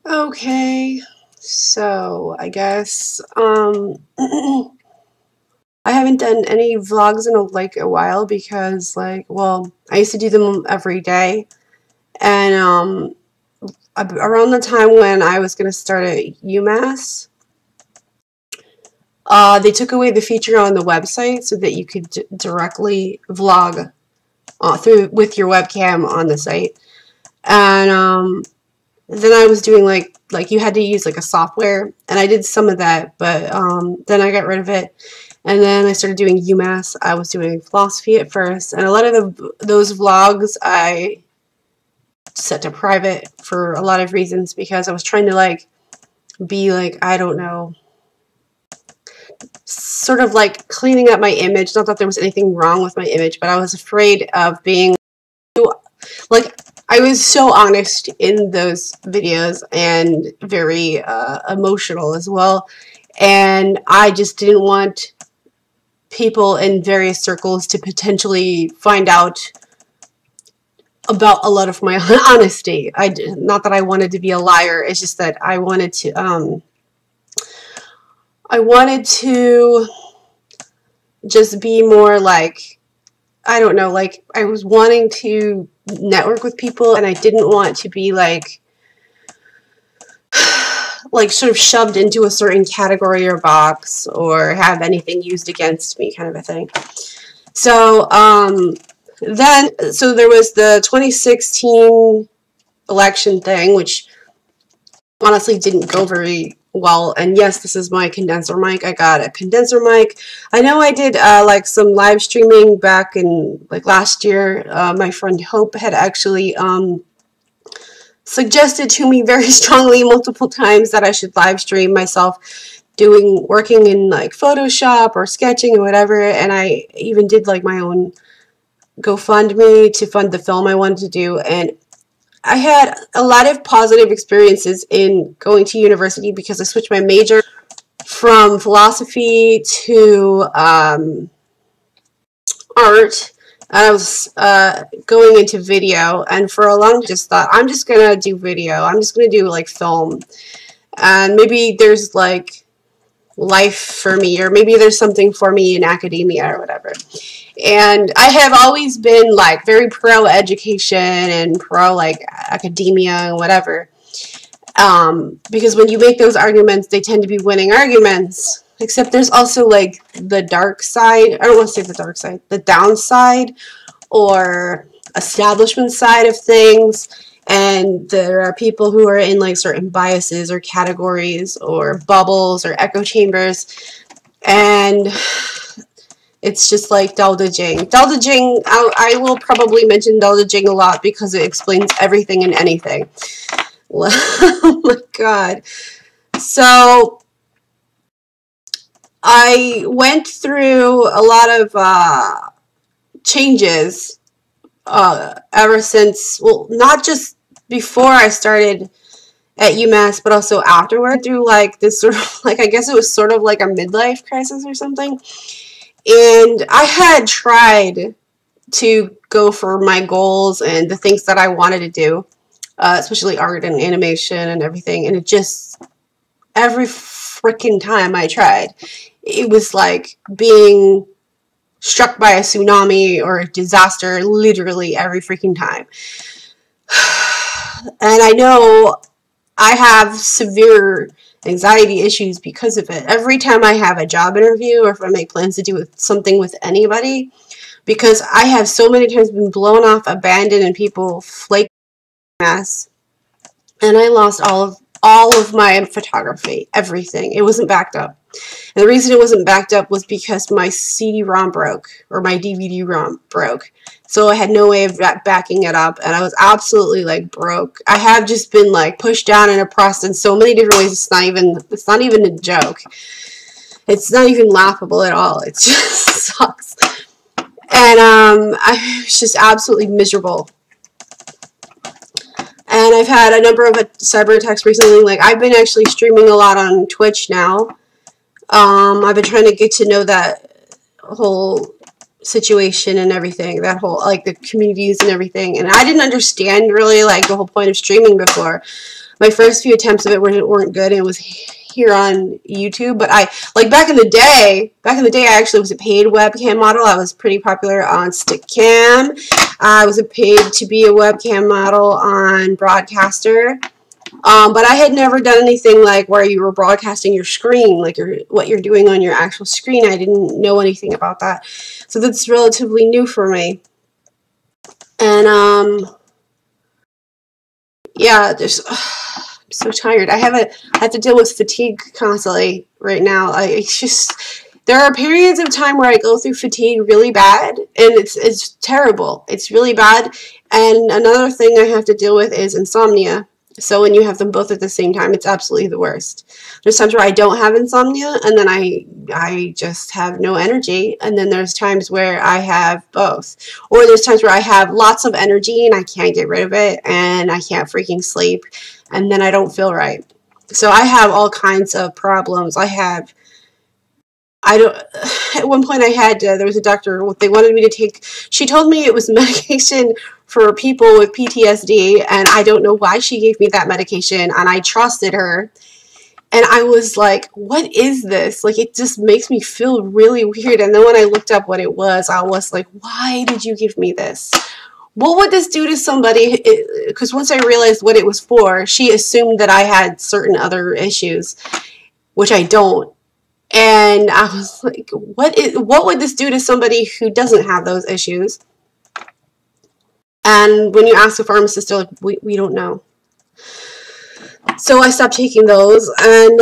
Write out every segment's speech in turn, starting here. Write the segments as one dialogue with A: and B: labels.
A: Okay, so I guess I haven't done any vlogs in a while because well, I used to do them every day, and around the time when I was gonna start at UMass, they took away the feature on the website so that you could directly vlog through with your webcam on the site, and then I was doing like you had to use like a software, and I did some of that, but then I got rid of it, and then I started doing UMass. I was doing philosophy at first, and a lot of those vlogs I set to private for a lot of reasons because I was trying to be I don't know, sort of like cleaning up my image. Not that there was anything wrong with my image, but I was afraid of being like, I was so honest in those videos and very emotional as well. And I just didn't want people in various circles to potentially find out about a lot of my honesty. Not that I wanted to be a liar. It's just that I wanted to just be more like, I don't know, like I was wanting to network with people, and I didn't want to be like sort of shoved into a certain category or box or have anything used against me, kind of a thing. So so there was the 2016 election thing, which honestly didn't go very well. And yes, this is my condenser mic. I got a condenser mic. I know I did like some live streaming back in like last year. My friend Hope had actually suggested to me very strongly multiple times that I should live stream myself working in like Photoshop or sketching or whatever. And I even did like my own GoFundMe to fund the film I wanted to do. And I had a lot of positive experiences in going to university because I switched my major from philosophy to art. I was going into video, and for a long time I just thought, I'm just gonna do video. I'm just gonna do like film, and maybe there's like life for me, or maybe there's something for me in academia or whatever. And I have always been like very pro education and pro like academia and whatever, because when you make those arguments, they tend to be winning arguments. Except there's also like the dark side. I don't want to say the dark side, the downside or establishment side of things. And there are people who are in like certain biases or categories or bubbles or echo chambers. And it's just like Daldajing. Daldajing, I will probably mention Daldajing a lot because it explains everything and anything. Oh my god. So I went through a lot of changes ever since, well, not just before I started at UMass, but also afterward, through like this sort of like, I guess it was sort of like a midlife crisis or something. And I had tried to go for my goals and the things that I wanted to do, especially art and animation and everything. And it just, every freaking time I tried, it was like being struck by a tsunami or a disaster literally every freaking time. And I know I have severe anxiety issues because of it. Every time I have a job interview or if I make plans to do something with anybody, because I have so many times been blown off, abandoned, and people flake ass, and I lost all of my photography, everything. It wasn't backed up. And the reason it wasn't backed up was because my CD-ROM broke, or my DVD-ROM broke. So I had no way of backing it up, and I was absolutely like broke. I have just been like pushed down and oppressed in so many different ways. It's not even a joke. It's not even laughable at all. It just sucks. And I was just absolutely miserable. And I've had a number of cyber attacks recently. Like, I've been actually streaming a lot on Twitch now. I've been trying to get to know that whole situation and everything, that whole, like, the communities and everything. And I didn't understand really, like, the whole point of streaming before. My first few attempts of it weren't good, and it was here on YouTube. But I, like, back in the day, I actually was a paid webcam model. I was pretty popular on Stickcam. I was paid to be a webcam model on Broadcaster. But I had never done anything like where you were broadcasting your screen, like what you're doing on your actual screen. I didn't know anything about that. So that's relatively new for me. And, yeah, I'm so tired. I have to deal with fatigue constantly right now. It's just, there are periods of time where I go through fatigue really bad, and it's terrible. It's really bad. And another thing I have to deal with is insomnia. So when you have them both at the same time, it's absolutely the worst. There's times where I don't have insomnia, and then I just have no energy. And then there's times where I have both. Or there's times where I have lots of energy and I can't get rid of it, and I can't freaking sleep, and then I don't feel right. So I have all kinds of problems. At one point I had, there was a doctor, they wanted me to take, she told me it was medication for people with PTSD, and I don't know why she gave me that medication, and I trusted her. And I was like, what is this? Like, it just makes me feel really weird. And then when I looked up what it was, I was like, why did you give me this? What would this do to somebody? Because once I realized what it was for, she assumed that I had certain other issues, which I don't. And I was like, what would this do to somebody who doesn't have those issues? And when you ask a pharmacist, they're like, we don't know. So I stopped taking those, and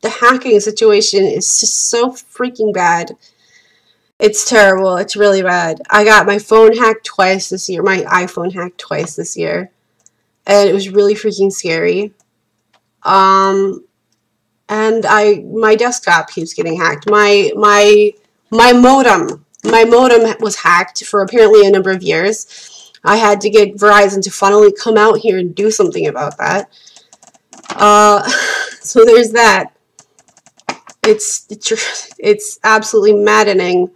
A: the hacking situation is just so freaking bad. It's terrible. It's really bad. I got my phone hacked twice this year. My iPhone hacked twice this year, and it was really freaking scary. And my desktop keeps getting hacked. My modem was hacked for apparently a number of years. I had to get Verizon to finally come out here and do something about that. So there's that. It's absolutely maddening.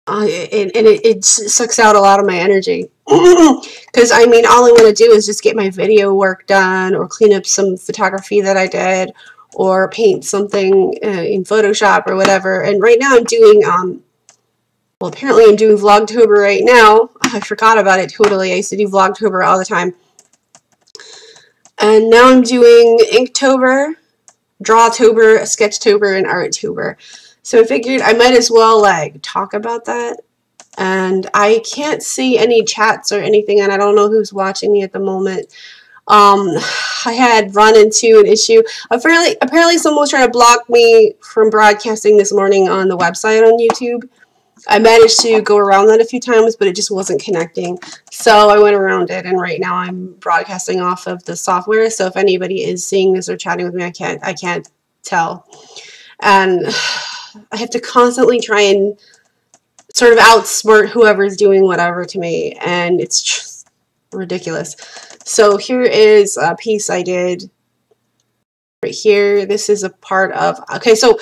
A: It sucks out a lot of my energy. Because, I mean, all I want to do is just get my video work done, or clean up some photography that I did, or paint something in Photoshop or whatever. And right now I'm doing, well, apparently I'm doing Vlogtober right now. I forgot about it totally. I used to do Vlogtober all the time. And now I'm doing Inktober, Drawtober, Sketchtober, and Arttober. So I figured I might as well, like, talk about that. And I can't see any chats or anything, and I don't know who's watching me at the moment. I had run into an issue. Apparently someone was trying to block me from broadcasting this morning on the website on YouTube. I managed to go around that a few times, but it just wasn't connecting. So I went around it, and right now I'm broadcasting off of the software. So if anybody is seeing this or chatting with me, I can't tell. And I have to constantly try and sort of outsmart whoever's doing whatever to me, and it's just ridiculous. So here is a piece I did right here. This is a part of, okay, so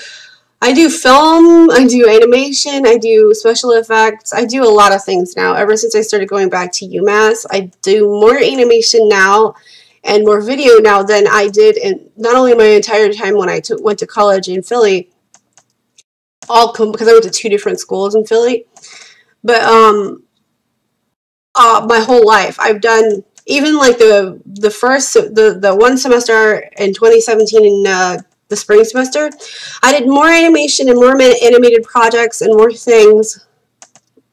A: I do film, I do animation, I do special effects, I do a lot of things now. Ever since I started going back to UMass, I do more animation now and more video now than I did in not only my entire time when I went to college in Philly, because I went to 2 different schools in Philly, but my whole life I've done, even like the one semester in 2017 in the spring semester, I did more animation and more animated projects and more things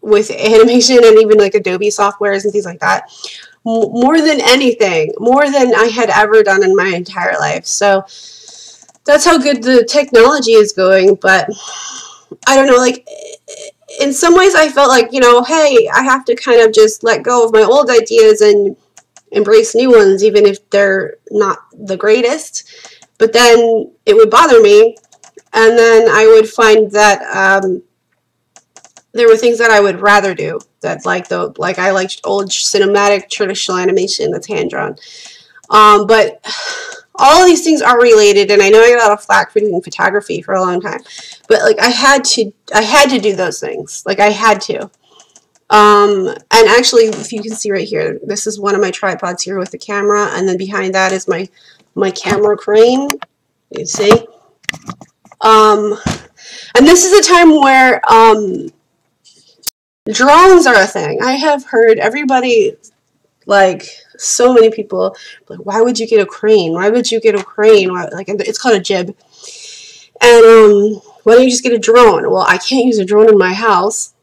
A: with animation and even like Adobe softwares and things like that, more than anything, more than I had ever done in my entire life. So that's how good the technology is going. But I don't know, like, in some ways I felt like, you know, hey, I have to kind of just let go of my old ideas and embrace new ones, even if they're not the greatest. But then it would bother me, and then I would find that there were things that I would rather do, that like I liked old cinematic traditional animation that's hand drawn. But all of these things are related, and I know I got a lot of flack for doing photography for a long time, but like I had to do those things. Like I had to. And actually, if you can see right here, this is one of my tripods here with the camera, and then behind that is my camera crane. You see? And this is a time where drones are a thing. I have heard everybody, like so many people, like, why would you get a crane? Why would you get a crane? Why, like, it's called a jib. And why don't you just get a drone? Well, I can't use a drone in my house.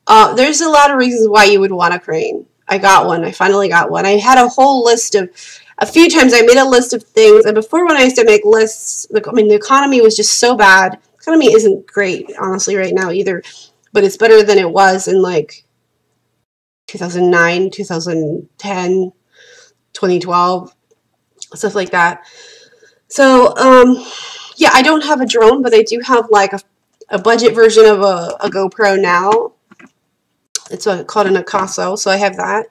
A: There's a lot of reasons why you would want a crane. I got one. I finally got one. I had a whole list of, a few times I made a list of things. And before, when I used to make lists, I mean, the economy was just so bad. The economy isn't great, honestly, right now either. But it's better than it was in like 2009, 2010, 2012, stuff like that. So, yeah, I don't have a drone, but I do have like a budget version of a GoPro now. It's called an Akaso, so I have that.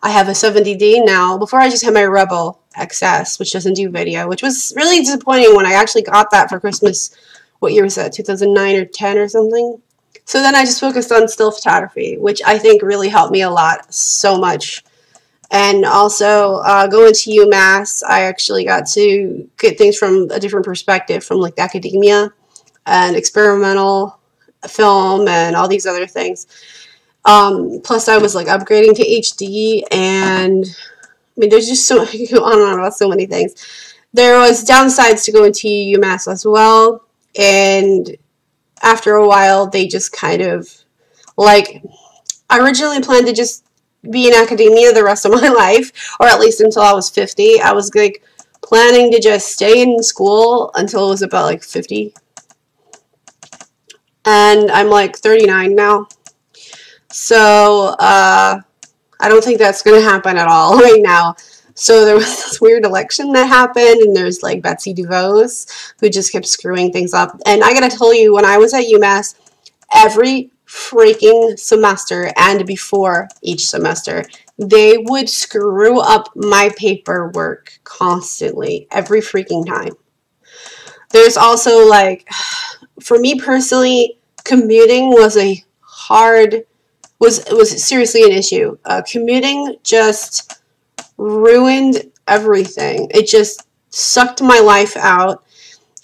A: I have a 70D now. Before, I just had my Rebel XS, which doesn't do video, which was really disappointing when I actually got that for Christmas. What year was that? 2009 or 10 or something? So then I just focused on still photography, which I think really helped me a lot, so much. And also, going to UMass, I actually got to get things from a different perspective, from like academia and experimental film and all these other things. Plus, I was like upgrading to HD, and I mean, there's just so, I could go on and on about so many things. There was downsides to going to UMass as well, and after a while, they just kind of, like, I originally planned to just be in academia the rest of my life, or at least until I was 50. I was like planning to just stay in school until it was about like 50. And I'm like 39 now. So, I don't think that's going to happen at all right now. So there was this weird election that happened, and there's like Betsy DeVos, who just kept screwing things up. And I gotta tell you, when I was at UMass, every freaking semester and before each semester, they would screw up my paperwork constantly, every freaking time. There's also like, for me personally, commuting was a hard, was seriously an issue. Commuting just ruined everything. It just sucked my life out.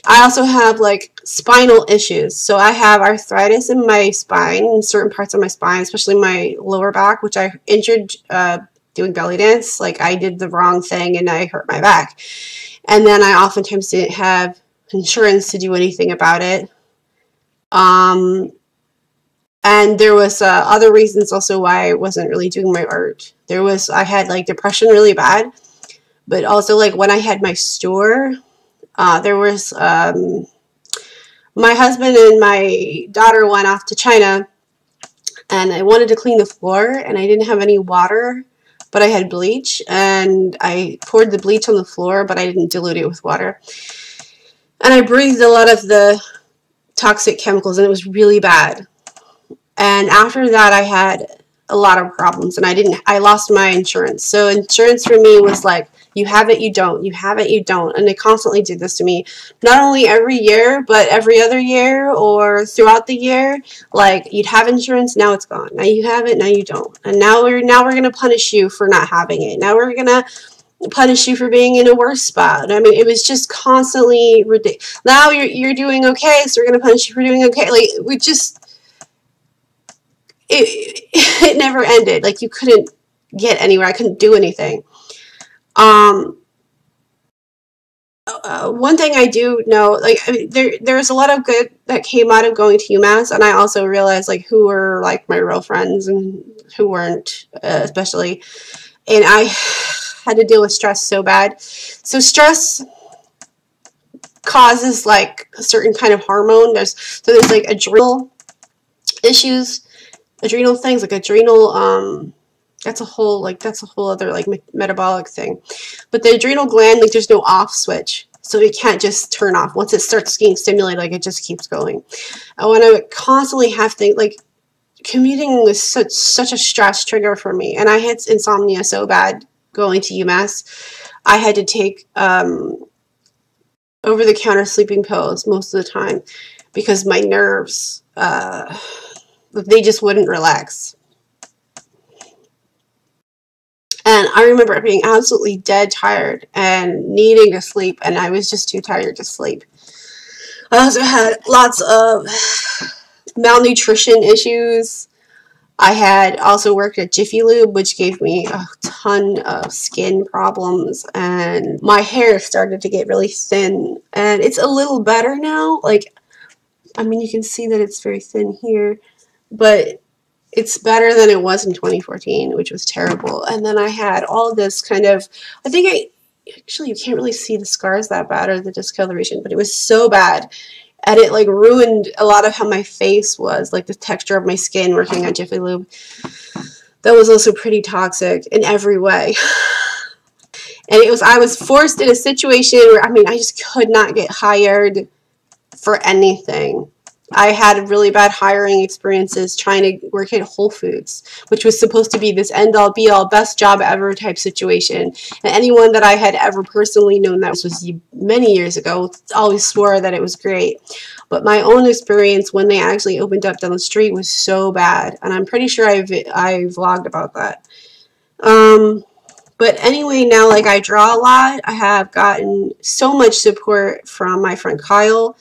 A: I also have like spinal issues. So I have arthritis in my spine, in certain parts of my spine, especially my lower back, which I injured doing belly dance. Like I did the wrong thing and I hurt my back. And then I oftentimes didn't have insurance to do anything about it. And there was other reasons also why I wasn't really doing my art. I had like depression really bad, but also like when I had my store, there was, my husband and my daughter went off to China, and I wanted to clean the floor, and I didn't have any water, but I had bleach, and I poured the bleach on the floor, but I didn't dilute it with water. And I breathed a lot of the toxic chemicals, and it was really bad. And after that, I had a lot of problems, and I lost my insurance. So insurance for me was like, you have it, you don't. You have it, you don't. And they constantly did this to me. Not only every year, but every other year or throughout the year. Like, you'd have insurance, now it's gone. Now you have it, now you don't. And now we're going to punish you for not having it. Now we're going to punish you for being in a worse spot. I mean, it was just constantly ridiculous. Now you're doing okay, so we're going to punish you for doing okay. Like, we just... It never ended. Like, you couldn't get anywhere. I couldn't do anything. One thing I do know, like, I mean, there's a lot of good that came out of going to UMass, and I also realized, like, who were, like, my real friends and who weren't, especially. And I had to deal with stress so bad. So stress causes, like, a certain kind of hormone. There's like, adrenal issues. Adrenal things, like adrenal, that's a whole other, like, metabolic thing. But the adrenal gland, like, there's no off switch. So it can't just turn off. Once it starts getting stimulated, like, it just keeps going. And when I would constantly have things, like, commuting was such a stress trigger for me. And I had insomnia so bad going to UMass. I had to take over-the-counter sleeping pills most of the time because my nerves, they just wouldn't relax. And I remember being absolutely dead tired and needing to sleep, and I was just too tired to sleep. I also had lots of malnutrition issues. I had also worked at Jiffy Lube, which gave me a ton of skin problems, and my hair started to get really thin, and it's a little better now. Like, I mean, you can see that it's very thin here, but it's better than it was in 2014, which was terrible. And then I had all this kind of, actually, you can't really see the scars that bad or the discoloration, but it was so bad. And it like ruined a lot of how my face was, like the texture of my skin working on Jiffy Lube. That was also pretty toxic in every way. And I was forced in a situation where, I mean, I just could not get hired for anything. I had really bad hiring experiences trying to work at Whole Foods, which was supposed to be this end-all, be-all, best job ever type situation. And anyone that I had ever personally known that was many years ago always swore that it was great. But my own experience when they actually opened up down the street was so bad. And I'm pretty sure I vlogged about that. But anyway, now like I draw a lot. I have gotten so much support from my friend Kyle,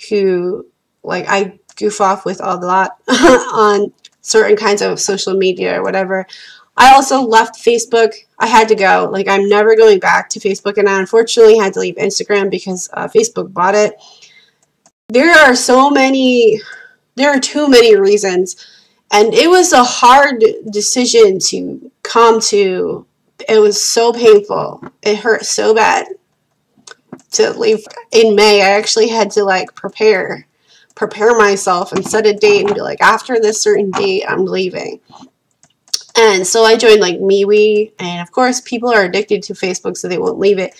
A: who like I goof off with a lot on certain kinds of social media or whatever. I also left Facebook. I had to go. Like, I'm never going back to Facebook, and I unfortunately had to leave Instagram because Facebook bought it. There are too many reasons, and it was a hard decision to come to. It was so painful. It hurt so bad to leave in May. I actually had to like prepare myself and set a date and be like, after this certain date, I'm leaving. And so I joined like MeWe, and of course people are addicted to Facebook, so they won't leave it.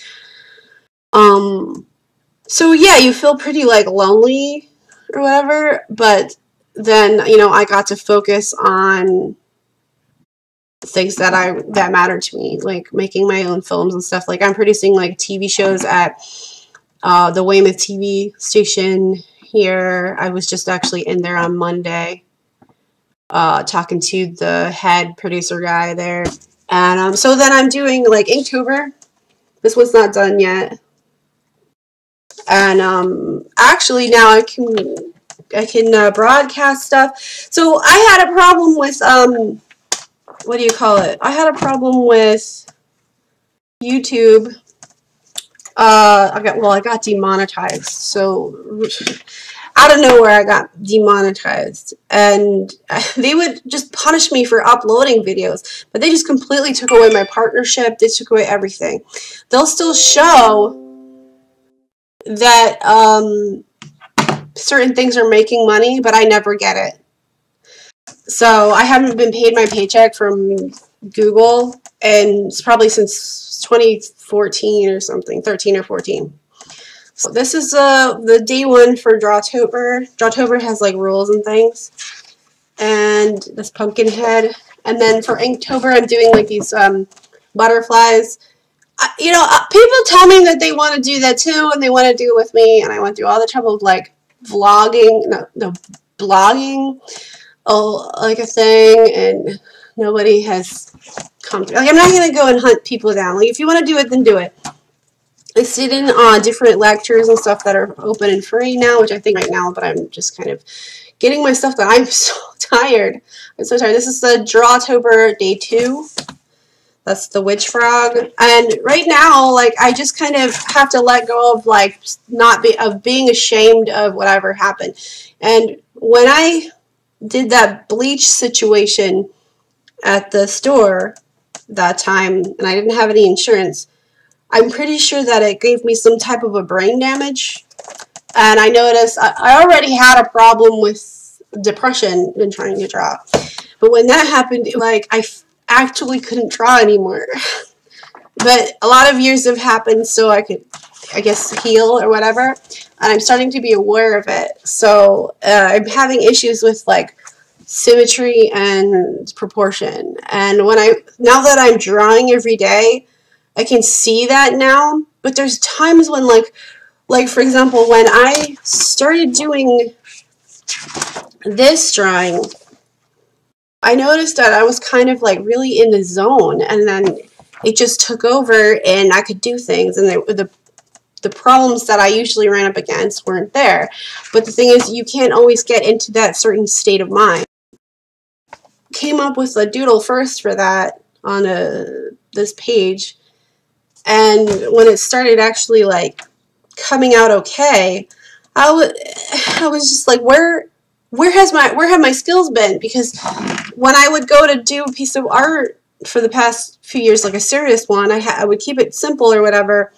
A: So yeah, you feel pretty like lonely or whatever, but then, you know, I got to focus on things that matter to me, like making my own films and stuff. Like I'm producing like TV shows at the Weymouth TV station here. I was just actually in there on Monday talking to the head producer guy there. And so then I'm doing like Inktober. This was not done yet. And actually now I can broadcast stuff. So I had a problem with what do you call it? I had a problem with YouTube. I got demonetized. So out of nowhere, I got demonetized, and they would just punish me for uploading videos, but they just completely took away my partnership. They took away everything. They'll still show that certain things are making money, but I never get it. So I haven't been paid my paycheck from Google, and it's probably since 2014 or something, 13 or 14. So this is the day one for Drawtober. Drawtober has like rules and things. And this pumpkin head. And then for Inktober, I'm doing like these butterflies. You know, people tell me that they want to do that too, and they want to do it with me. And I went through all the trouble of like blogging, like a thing, and nobody has come through. Like, I'm not going to go and hunt people down. Like, if you want to do it, then do it. I sit in on different lectures and stuff that are open and free now, which I think right now, but I'm just kind of getting my stuff done. I'm so tired. I'm so tired. This is the Drawtober day 2. That's the witch frog. And right now, like, I just kind of have to let go of, like, being ashamed of whatever happened. And when I did that bleach situation at the store that time, and I didn't have any insurance, I'm pretty sure that it gave me some type of a brain damage. And I noticed I already had a problem with depression in trying to draw. But when that happened, like, I actually couldn't draw anymore. But a lot of years have happened, so I could, I guess, heal or whatever. And I'm starting to be aware of it. So I'm having issues with, like, symmetry and proportion. And now that I'm drawing every day, I can see that now. But there's times when, like for example, when I started doing this drawing, I noticed that I was kind of like really in the zone, and then it just took over, and I could do things, and the problems that I usually ran up against weren't there. But the thing is, you can't always get into that certain state of mind. Came up with a doodle first for that on this page, and when it started actually like coming out okay, I was just like, where have my skills been? Because when I would go to do a piece of art for the past few years, like a serious one, I would keep it simple or whatever.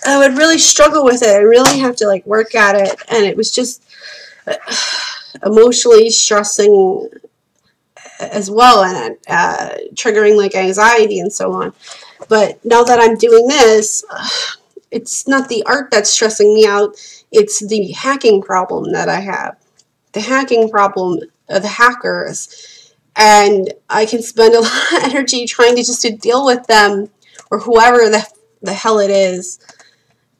A: I would really struggle with it. I really have to like work at it, and it was just emotionally stressing as well, and triggering like anxiety and so on. But now that I'm doing this, it's not the art that's stressing me out, it's the hacking problem that I have. The hacking problem of the hackers. And I can spend a lot of energy trying to deal with them, or whoever the hell it is.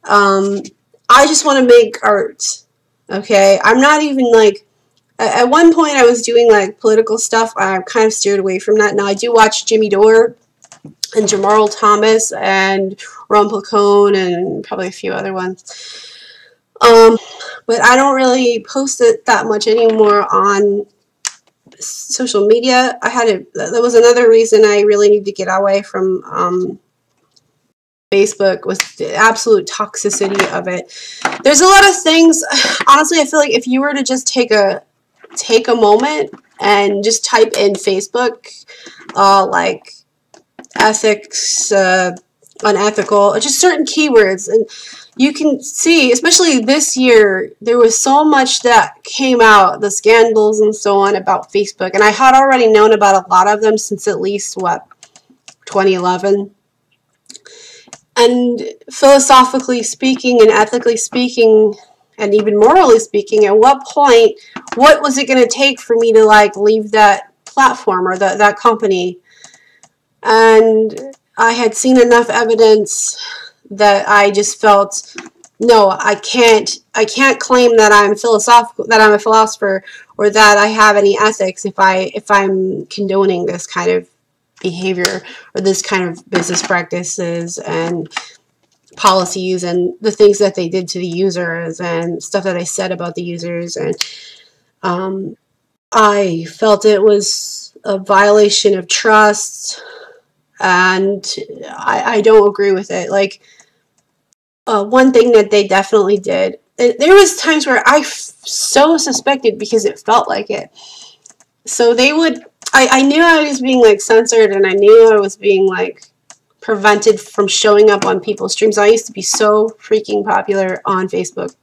A: I just want to make art. Okay? I'm not even like, at one point I was doing like political stuff. I kind of steered away from that. Now I do watch Jimmy Dore and Jamarl Thomas and Ron Placone and probably a few other ones. But I don't really post it that much anymore on social media. That was another reason I really need to get away from Facebook, was the absolute toxicity of it. There's a lot of things, honestly, I feel like if you were to just take a moment and just type in Facebook, like ethics, unethical, just certain keywords, and you can see, especially this year, there was so much that came out, the scandals and so on about Facebook, and I had already known about a lot of them since at least, 2011. And philosophically speaking and ethically speaking and even morally speaking, at what point, what was it going to take for me to like leave that platform or that company? And I had seen enough evidence that I just felt, no, I can't claim that I'm a philosopher, or that I have any ethics if I'm condoning this kind of behavior or this kind of business practices and policies and the things that they did to the users and stuff that I said about the users. And I felt it was a violation of trust, and I don't agree with it. Like, one thing that they definitely did, there was times where I so suspected because it felt like it. So they would, I knew I was being like censored, and I knew I was being like prevented from showing up on people's streams. I used to be so freaking popular on Facebook.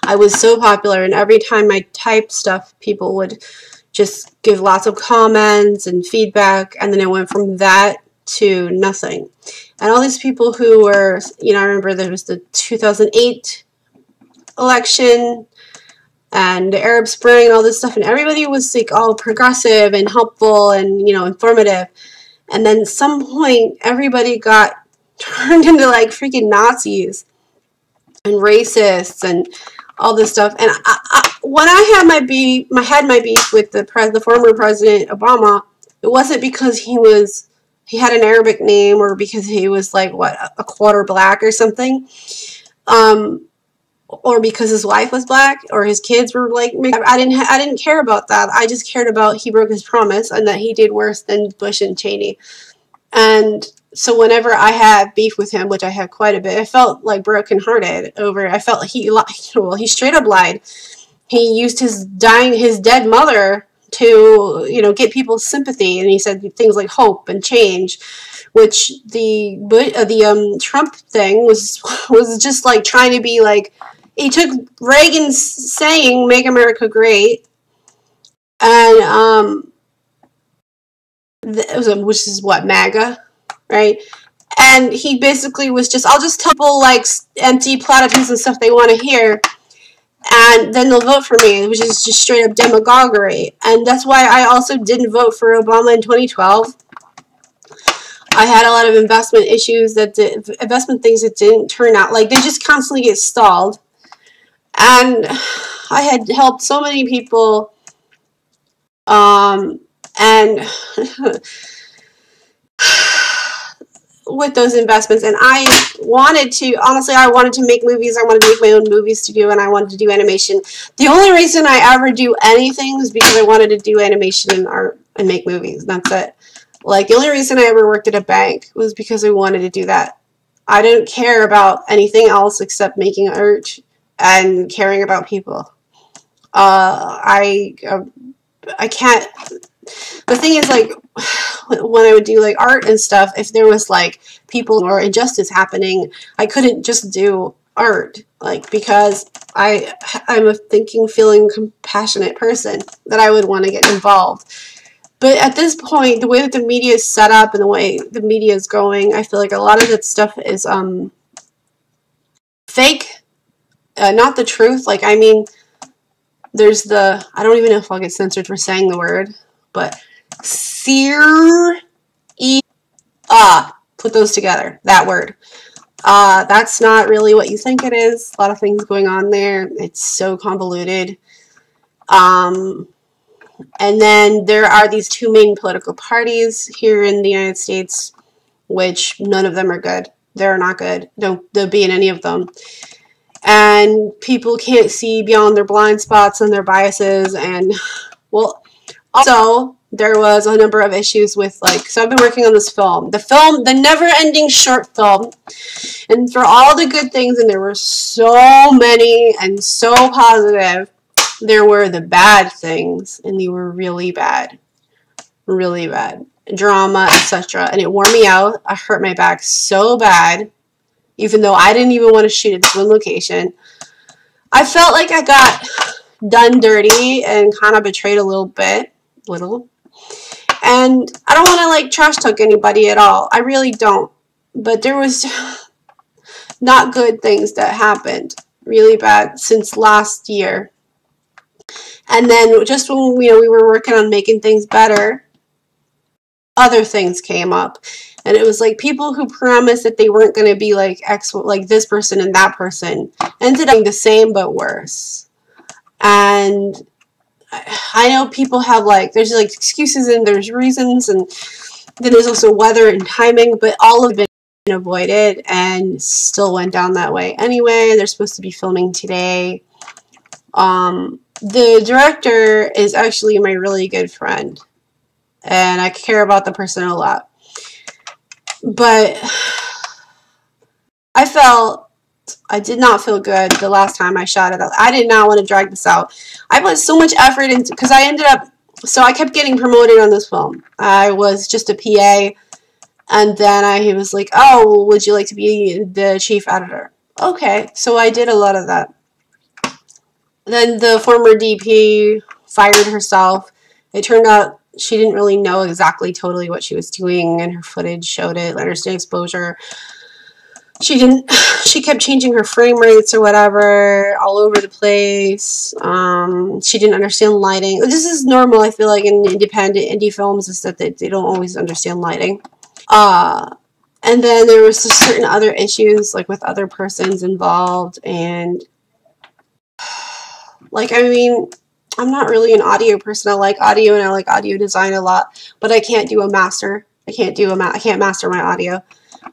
A: I was so popular, and every time I typed stuff, people would just give lots of comments and feedback, and then it went from that to nothing. And all these people who were, I remember there was the 2008 election and the Arab Spring and all this stuff, and everybody was like all progressive and helpful and, informative. And then at some point, everybody got turned into like freaking Nazis and racists and all this stuff. And when I had my beef with the former President Obama, it wasn't because he had an Arabic name, or because he was like a quarter black or something, or because his wife was black or his kids were like mixed. I didn't care about that. I just cared about he broke his promise and that he did worse than Bush and Cheney. And so whenever I had beef with him, which I had quite a bit, I felt like brokenhearted over. I felt he straight up lied. He used his dead mother to get people's sympathy, and he said things like hope and change, which the Trump thing was just like trying to be like, he took Reagan's saying "Make America Great," and which is what, MAGA, right? And he basically was just, I'll just tell people like empty platitudes and stuff they want to hear, and then they'll vote for me, which is just straight up demagoguery. And that's why I also didn't vote for Obama in 2012. I had a lot of investment issues investment things that didn't turn out. Like, they just constantly get stalled. And I had helped so many people, and with those investments, and I wanted to make movies. I wanted to make my own movie studio, and I wanted to do animation. The only reason I ever do anything is because I wanted to do animation and art and make movies. That's it. Like, the only reason I ever worked at a bank was because I wanted to do that. I didn't care about anything else except making art and caring about people. I can't. The thing is, like, when I would do like art and stuff, if there was like people or injustice happening, I couldn't just do art, like, because I'm a thinking, feeling, compassionate person that I would want to get involved. But at this point, the way that the media is set up and the way the media is going, I feel like a lot of that stuff is fake, not the truth. Like, I mean, there's I don't even know if I'll get censored for saying the word, but put those together, that word. That's not really what you think it is. A lot of things going on there. It's so convoluted. And then there are these two main political parties here in the United States, which none of them are good. They're not good. Don't be in any of them. And people can't see beyond their blind spots and their biases. And, well, also, there was a number of issues with, like, so I've been working on this film. The never-ending short film. And for all the good things, and there were so many and so positive, there were the bad things, and they were really bad. Really bad. Drama, etc. And it wore me out. I hurt my back so bad, even though I didn't even want to shoot at this one location. I felt like I got done dirty and kind of betrayed a little bit. And I don't want to, like, trash talk anybody at all. I really don't. But there was not good things that happened. Really bad since last year. And then just when we were working on making things better, other things came up. And it was like people who promised that they weren't going to be like this person and that person ended up being the same but worse. And I know people have, like, there's like excuses and there's reasons, and then there's also weather and timing, but all of it been avoided and still went down that way anyway. They're supposed to be filming today. The director is actually my really good friend, and I care about the person a lot. But I did not feel good the last time I shot it. I did not want to drag this out. I put so much effort into, because I kept getting promoted on this film. I was just a PA, and then he was like, oh, would you like to be the chief editor? Okay, so I did a lot of that. Then the former DP fired herself. It turned out she didn't really know exactly totally what she was doing, and her footage showed it, understand exposure. She kept changing her frame rates or whatever all over the place. She didn't understand lighting. This is normal, I feel like, in independent indie films, is that they don't always understand lighting. And then there was certain other issues, like with other persons involved, and like, I mean, I'm not really an audio person. I like audio and I like audio design a lot, but I can't do a master. I can't master my audio.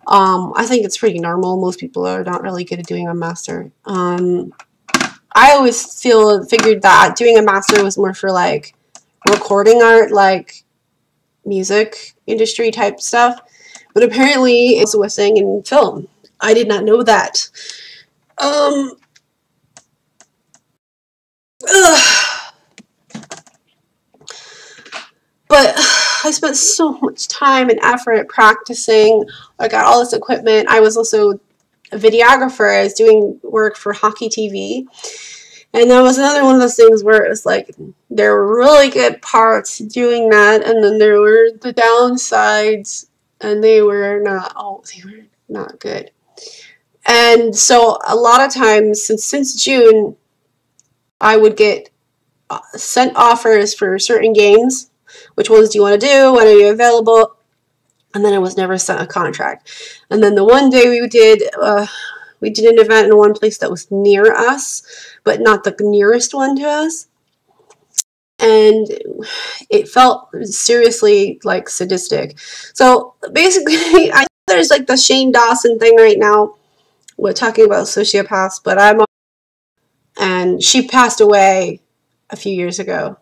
A: I think it's pretty normal. Most people are not really good at doing a master. I always figured that doing a master was more for, like, recording art, like music industry type stuff. But apparently it's a thing in film. I did not know that. But I spent so much time and effort practicing. I got all this equipment. I was also a videographer. I was doing work for Hockey TV. And that was another one of those things where it was like, there were really good parts doing that, and then there were the downsides, and they were not good. And so a lot of times, since June, I would get sent offers for certain games. Which ones do you want to do? When are you available? and then I was never sent a contract. And then the one day we did an event in one place that was near us, but not the nearest one to us. And it felt seriously like sadistic. So basically, I know there's like the Shane Dawson thing right now. We're talking about sociopaths, but and she passed away a few years ago,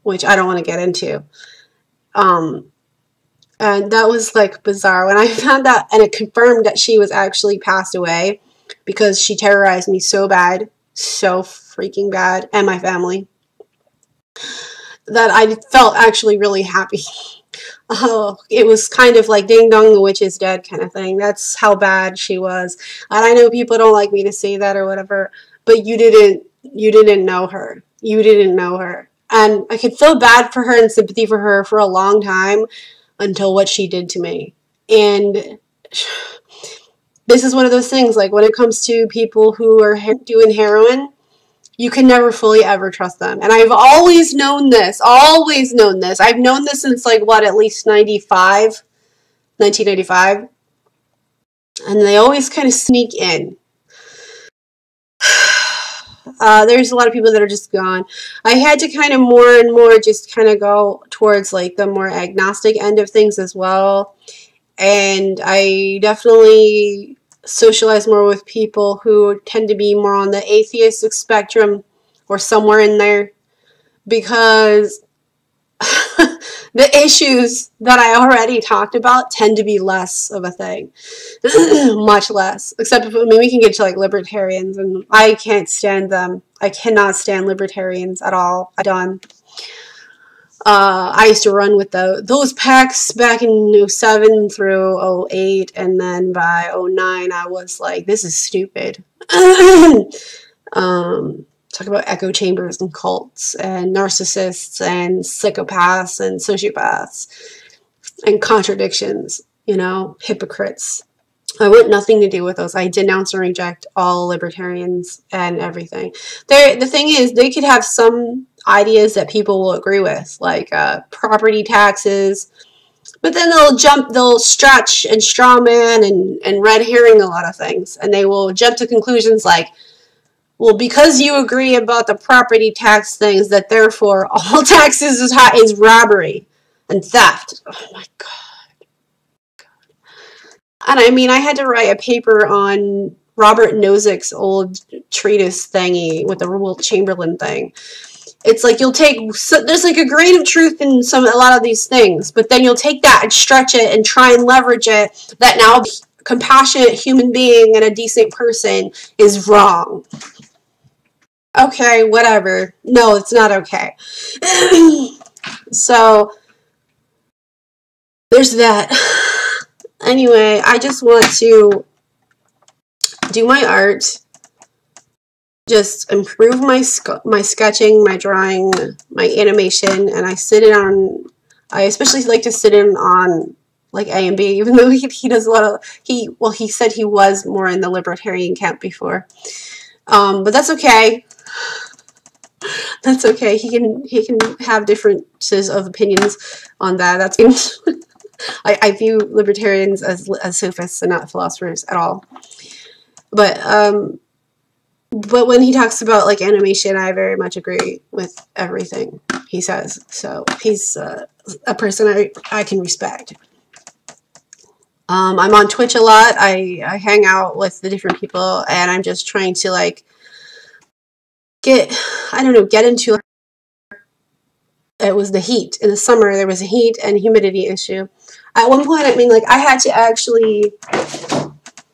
A: which I don't want to get into. And that was like bizarre when I found out, and it confirmed that she was actually passed away because she terrorized me so bad, so freaking bad, and my family, that I felt actually really happy. Oh, it was kind of like ding dong, the witch is dead kind of thing. That's how bad she was. And I know people don't like me to say that or whatever, but you didn't know her. You didn't know her. And I could feel bad for her and sympathy for her for a long time until what she did to me. And this is one of those things, like when it comes to people who are doing heroin, you can never fully ever trust them. And I've always known this. Always known this. I've known this since like what, at least 1995. And they always kind of sneak in. There's a lot of people that are just gone. I had to kind of more and more just kind of go towards like the more agnostic end of things as well. And I definitely socialize more with people who tend to be more on the atheistic spectrum or somewhere in there, because the issues that I already talked about tend to be less of a thing. Much less. Except, I mean, we can get to like libertarians, and I can't stand them. I cannot stand libertarians at all. I used to run with those packs back in 07 through 08, and then by 09 I was like, this is stupid. Talk about echo chambers and cults and narcissists and psychopaths and sociopaths and contradictions, hypocrites. I want nothing to do with those. I denounce and reject all libertarians and everything. The thing is, they could have some ideas that people will agree with, like property taxes, but then they'll stretch and straw man and red herring a lot of things, and they will jump to conclusions like, well, because you agree about the property tax things, that therefore all taxes is robbery and theft. Oh my God. And I mean, I had to write a paper on Robert Nozick's old treatise thingy with the Will Chamberlain thing. It's like there's like a grain of truth in a lot of these things, but then you'll take that and stretch it and try and leverage it that now a compassionate human being and a decent person is wrong. Okay, whatever. No, it's not okay. So, there's that. Anyway, I just want to do my art, just improve my sketching, my drawing, my animation, and I especially like to sit in on like A and B, even though he does a lot of, he said he was more in the libertarian camp before. But that's okay. That's okay. He can have differences of opinions on that. That's I view libertarians as sophists and not philosophers at all. But when he talks about like animation, I very much agree with everything he says. So he's a person I can respect. I'm on Twitch a lot. I hang out with the different people, and I'm just trying to like get into. It was the heat. In the summer, there was a heat and humidity issue. At one point, I mean, like, I had to actually,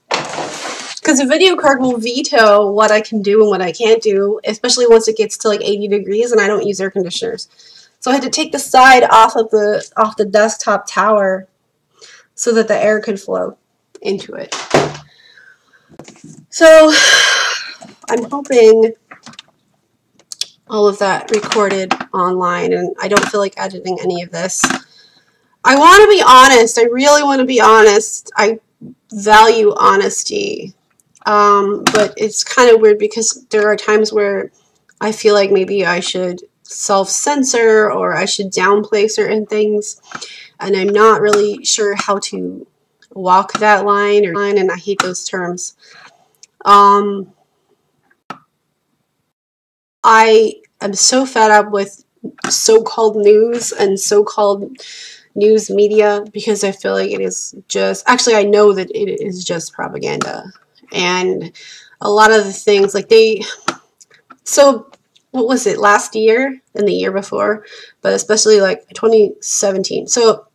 A: because a video card will veto what I can do and what I can't do, especially once it gets to like 80 degrees, and I don't use air conditioners. So I had to take the side off the desktop tower so that the air could flow into it. So I'm hoping all of that recorded online, and I don't feel like editing any of this. I want to be honest. I really want to be honest. I value honesty. But it's kind of weird because there are times where I feel like maybe I should self-censor or I should downplay certain things. and I'm not really sure how to walk that line, and I hate those terms. I am so fed up with so-called news and so-called news media, because I feel like it is just, actually I know that it is just propaganda. And a lot of the things, like so what was it, last year and the year before, but especially like 2017. So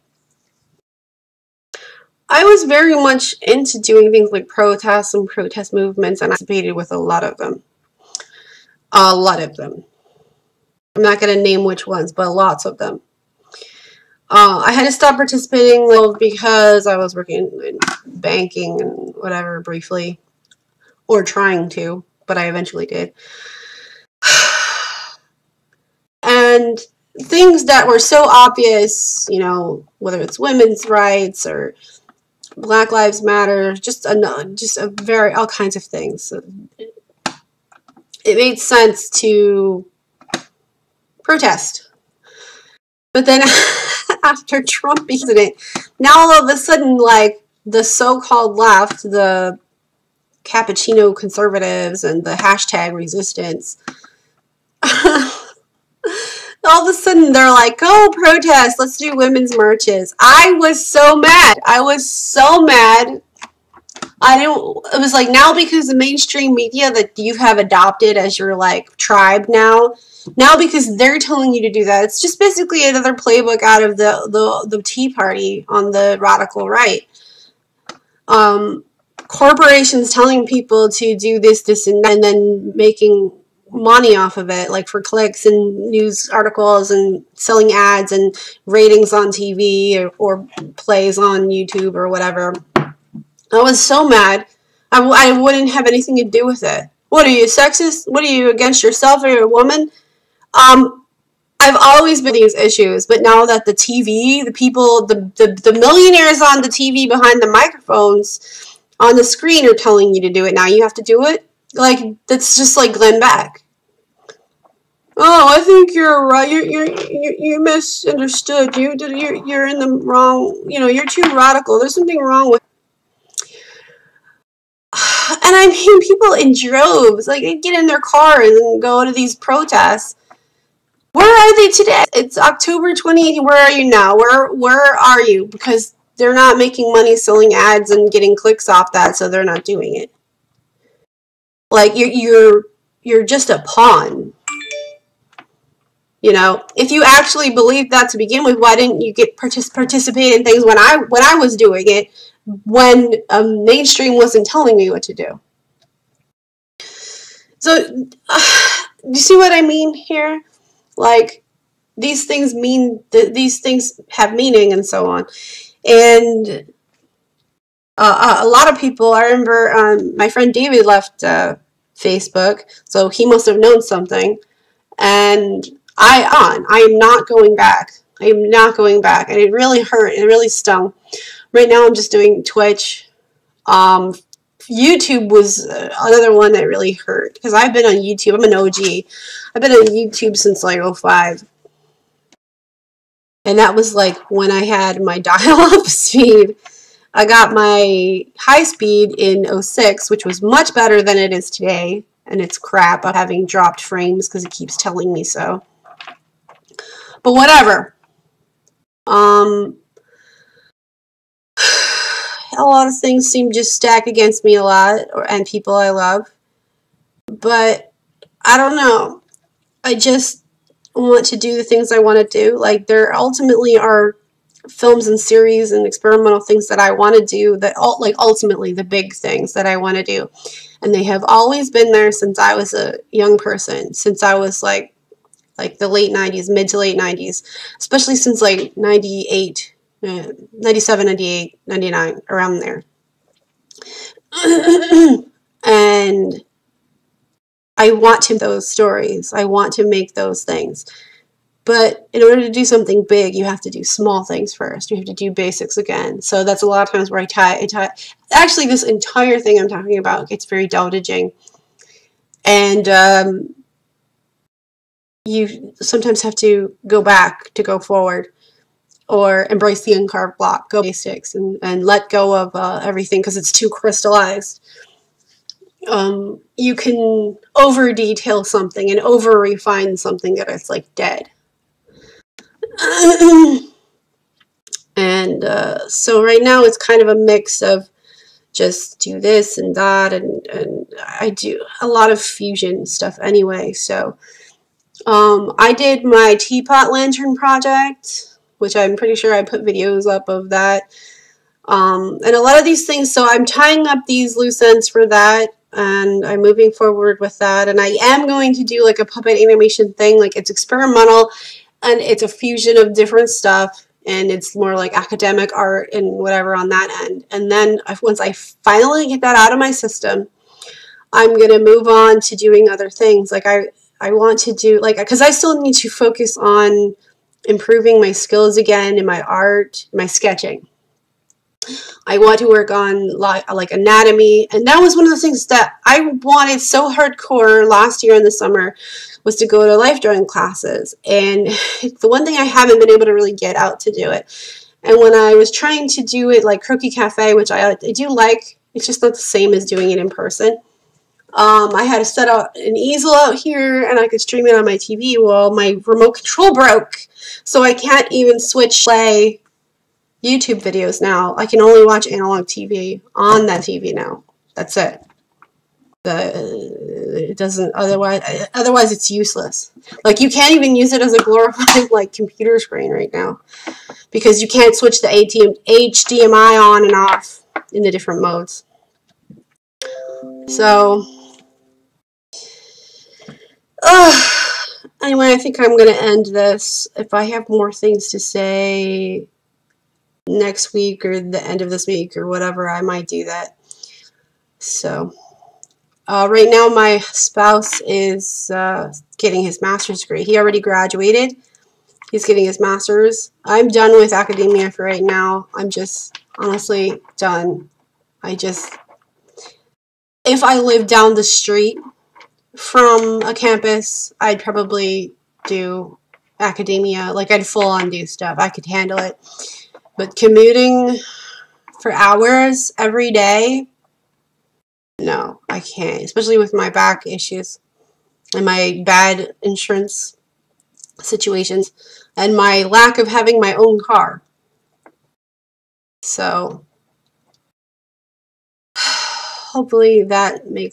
A: I was very much into doing things like protests and protest movements, and I participated with a lot of them. A lot of them. I'm not going to name which ones, but lots of them. I had to stop participating because I was working in banking and whatever briefly, or trying to, but I eventually did. And things that were so obvious, you know, whether it's women's rights or Black Lives Matter, just all kinds of things. So it made sense to protest. But then after Trump became president, now all of a sudden, like, the so-called left, the cappuccino conservatives and the hashtag resistance, all of a sudden they're like, go protest, let's do women's marches. I was so mad. It was like, now because the mainstream media that you have adopted as your like tribe now because they're telling you to do that, it's just basically another playbook out of the Tea Party on the radical right. Corporations telling people to do this, and that, and then making money off of it, like for clicks and news articles and selling ads and ratings on TV or plays on YouTube or whatever. I was so mad. I wouldn't have anything to do with it. What are you, sexist? What are you, against yourself? Are you a woman? I've always been these issues, but now that the TV, the people, the millionaires on the TV behind the microphones on the screen are telling you to do it, now you have to do it? Like, that's just like Glenn Beck. Oh, I think you're right. You misunderstood. You're in the wrong. You know, you're too radical. There's something wrong with. And I mean, people in droves, like, they get in their cars and go to these protests. Where are they today? It's October 2018. Where are you now? Where are you? Because they're not making money selling ads and getting clicks off that, so they're not doing it. Like, you're just a pawn. You know, if you actually believed that to begin with, why didn't you participate in things when I was doing it, when mainstream wasn't telling me what to do? So, do you see what I mean here? Like, these things these things have meaning and so on. And a lot of people, I remember my friend David left Facebook, so he must have known something. And I am not going back. I am not going back. And it really hurt. It really stung. Right now I'm just doing Twitch. YouTube was another one that really hurt, because I've been on YouTube. I'm an OG. I've been on YouTube since like 05. And that was like when I had my dial-up speed. I got my high speed in 06, which was much better than it is today. And it's crap. I'm having dropped frames because it keeps telling me so. But whatever. A lot of things seem just stacked against me a lot, and people I love. But I don't know. I just want to do the things I want to do. Like, there ultimately are films and series and experimental things that I want to do, that ultimately the big things that I want to do. And they have always been there since I was a young person, since I was like the late 90s, mid to late 90s, especially since like 98, 97, 98, 99, around there. And I want to make those stories. I want to make those things. But in order to do something big, you have to do small things first. You have to do basics again. So that's a lot of times where I tie. Actually, this entire thing I'm talking about gets very dodging. And you sometimes have to go back to go forward. or embrace the uncarved block, go basics, and let go of everything because it's too crystallized. You can over detail something and over refine something that it's like dead. And so right now it's kind of a mix of just do this and that, and I do a lot of fusion stuff anyway. So I did my teapot lantern project, which I'm pretty sure I put videos up of that. And a lot of these things, so I'm tying up these loose ends for that, and I'm moving forward with that. And I am going to do like a puppet animation thing, like it's experimental, and it's a fusion of different stuff, and it's more like academic art and whatever on that end. And then once I finally get that out of my system, I'm going to move on to doing other things. Like I want to do, like, because I still need to focus on improving my skills again in my art, my sketching. I want to work on like anatomy, and that was one of the things that I wanted so hardcore last year in the summer, was to go to life drawing classes, and it's the one thing I haven't been able to really get out to do it. And when I was trying to do it like Croquis Cafe, which I do like, it's just not the same as doing it in person. I had to set out an easel out here, and I could stream it on my TV. Well, my remote control broke, so I can't even switch play YouTube videos now. I can only watch analog TV on that TV now. That's it. It doesn't, otherwise it's useless. Like, you can't even use it as a glorified like computer screen right now, because you can't switch the HDMI on and off in the different modes. So anyway, I think I'm going to end this. If I have more things to say next week or the end of this week or whatever, I might do that. So right now my spouse is getting his master's degree. He already graduated. He's getting his master's. I'm done with academia for right now. I'm just honestly done. If I lived down the street from a campus, I'd probably do academia. Like, I'd full on do stuff. I could handle it. But commuting for hours every day, no, I can't. Especially with my back issues and my bad insurance situations and my lack of having my own car. So hopefully that makes